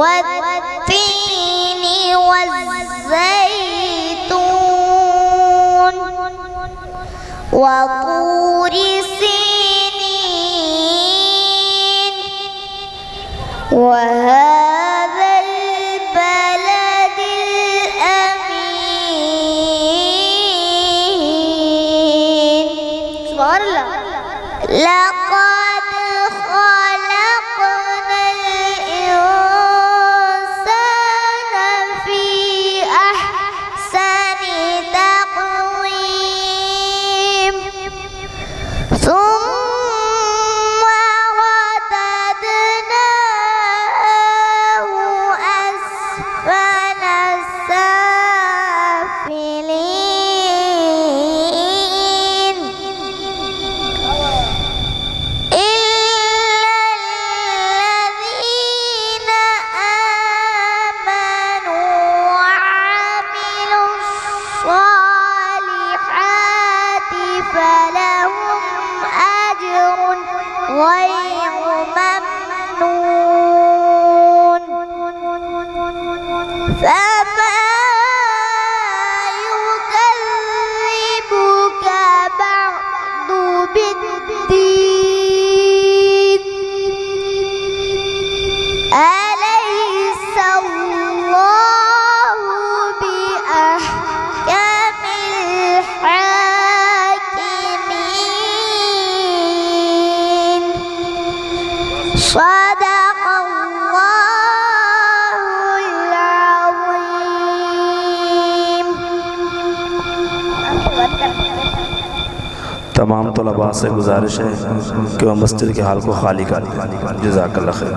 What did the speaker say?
والتين والزيتون وطور سينين وهذا البلد الأمين. سبحان الله. لقد خلقنا الإنسان في أحسن تقويم ثم رددناه أسفل السافلين إلا الذين آمنوا وعملوا الصالحات فلهم أجر غير ممنون. فما يكذبك بعد بالدين أليس الله بأحكم الحاكمين. صدق الله العظيم. तमाम तलबा से गुजारिश है कि वह मस्जिद के हाल को खाली कर दें। जज़ाकल्लाह खैर।